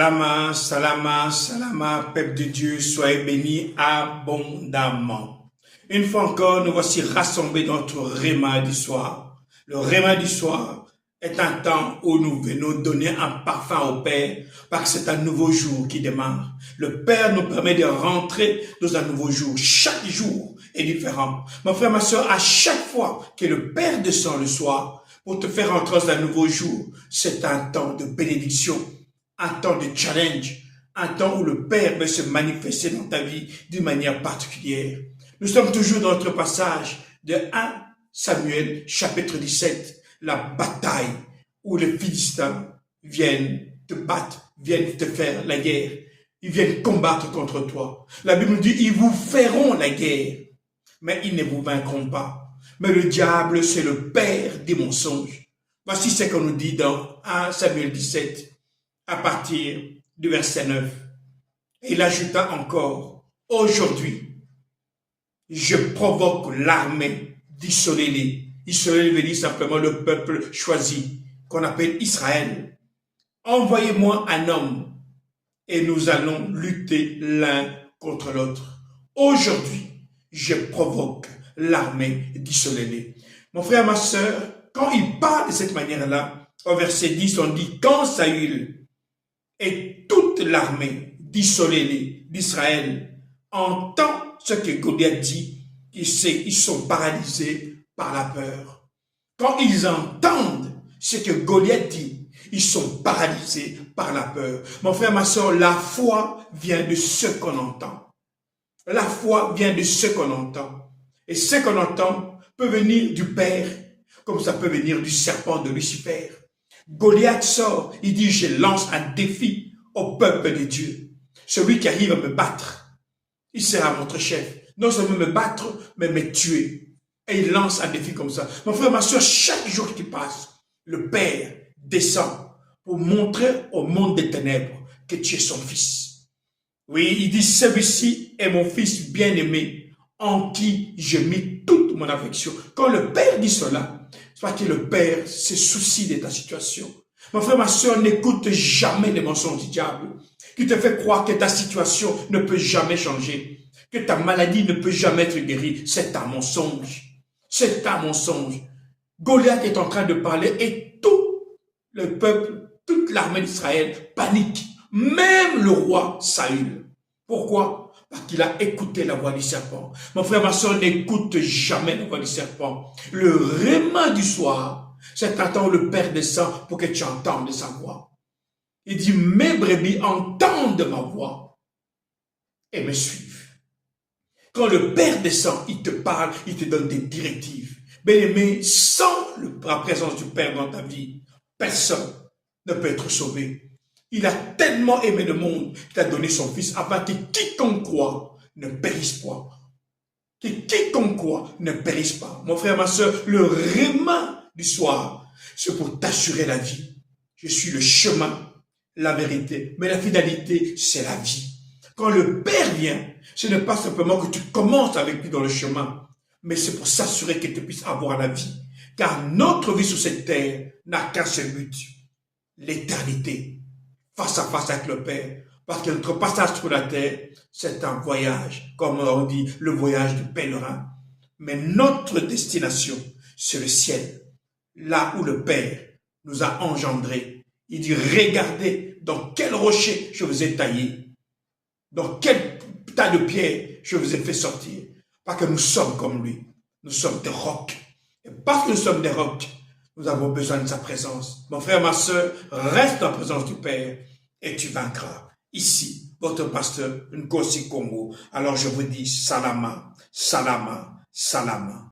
Salama, salama, salama, peuple de Dieu, soyez bénis abondamment. Une fois encore, nous voici rassemblés dans notre réma du soir. Le réma du soir est un temps où nous venons donner un parfum au Père, parce que c'est un nouveau jour qui démarre. Le Père nous permet de rentrer dans un nouveau jour. Chaque jour est différent. Mon frère, ma soeur, à chaque fois que le Père descend le soir pour te faire entrer dans un nouveau jour, c'est un temps de bénédiction, un temps de challenge, un temps où le Père veut se manifester dans ta vie d'une manière particulière. Nous sommes toujours dans notre passage de 1 Samuel, chapitre 17, la bataille où les Philistins viennent te battre, viennent te faire la guerre. Ils viennent combattre contre toi. La Bible dit, ils vous feront la guerre, mais ils ne vous vaincront pas. Mais le diable, c'est le père des mensonges. Voici ce qu'on nous dit dans 1 Samuel 17, à partir du verset 9. Et il ajouta encore, aujourd'hui, je provoque l'armée d'Isolélé. Israël veut dire simplement le peuple choisi, qu'on appelle Israël. Envoyez-moi un homme et nous allons lutter l'un contre l'autre. Aujourd'hui, je provoque l'armée d'Isolélé. Mon frère, ma soeur, quand il parle de cette manière-là, au verset 10, on dit, quand Saül et toute l'armée d'Isolélé, d'Israël, entend ce que Goliath dit, ils sont paralysés par la peur. Quand ils entendent ce que Goliath dit, ils sont paralysés par la peur. Mon frère, ma soeur, la foi vient de ce qu'on entend. La foi vient de ce qu'on entend. Et ce qu'on entend peut venir du Père, comme ça peut venir du serpent de Lucifer. Goliath sort, il dit, je lance un défi au peuple de Dieu. Celui qui arrive à me battre, il sera notre chef. Non seulement me battre, mais me tuer. Et il lance un défi comme ça. Mon frère, ma soeur, chaque jour qui passe, le Père descend pour montrer au monde des ténèbres que tu es son fils. Oui, il dit, celui-ci est mon fils bien-aimé, en qui j'ai mis toute mon affection. Quand le Père dit cela, c'est parce que le Père se soucie de ta situation. Mon frère, ma soeur, n'écoute jamais les mensonges du diable qui te fait croire que ta situation ne peut jamais changer, que ta maladie ne peut jamais être guérie. C'est un mensonge. C'est un mensonge. Goliath est en train de parler et tout le peuple, toute l'armée d'Israël panique. Même le roi Saül. Pourquoi? Parce qu'il a écouté la voix du serpent. Mon frère, ma soeur, n'écoute jamais la voix du serpent. Le réma du soir, c'est un temps où le Père descend pour que tu entendes sa voix. Il dit, mes brebis entendent ma voix et me suivent. Quand le Père descend, il te parle, il te donne des directives. Bien-aimé, sans la présence du Père dans ta vie, personne ne peut être sauvé. Il a tellement aimé le monde qu'il a donné son Fils afin que quiconque croit ne périsse pas. Que quiconque croit ne périsse pas. Mon frère, ma soeur, le réma du soir, c'est pour t'assurer la vie. Je suis le chemin, la vérité, mais la fidélité, c'est la vie. Quand le Père vient, ce n'est pas simplement que tu commences avec lui dans le chemin, mais c'est pour s'assurer que tu puisses avoir la vie. Car notre vie sur cette terre n'a qu'un seul but, l'éternité, face à face avec le Père. Parce que notre passage sur la terre, c'est un voyage, comme on dit, le voyage du pèlerin. Mais notre destination, c'est le ciel, là où le Père nous a engendrés. Il dit, regardez dans quel rocher je vous ai taillé. Dans quel tas de pierres je vous ai fait sortir. Parce que nous sommes comme lui. Nous sommes des rocs. Et parce que nous sommes des rocs, nous avons besoin de sa présence. Mon frère, ma soeur, reste en présence du Père et tu vaincras. Ici, votre pasteur Nkosi Congo. Alors je vous dis salama, salama, salama.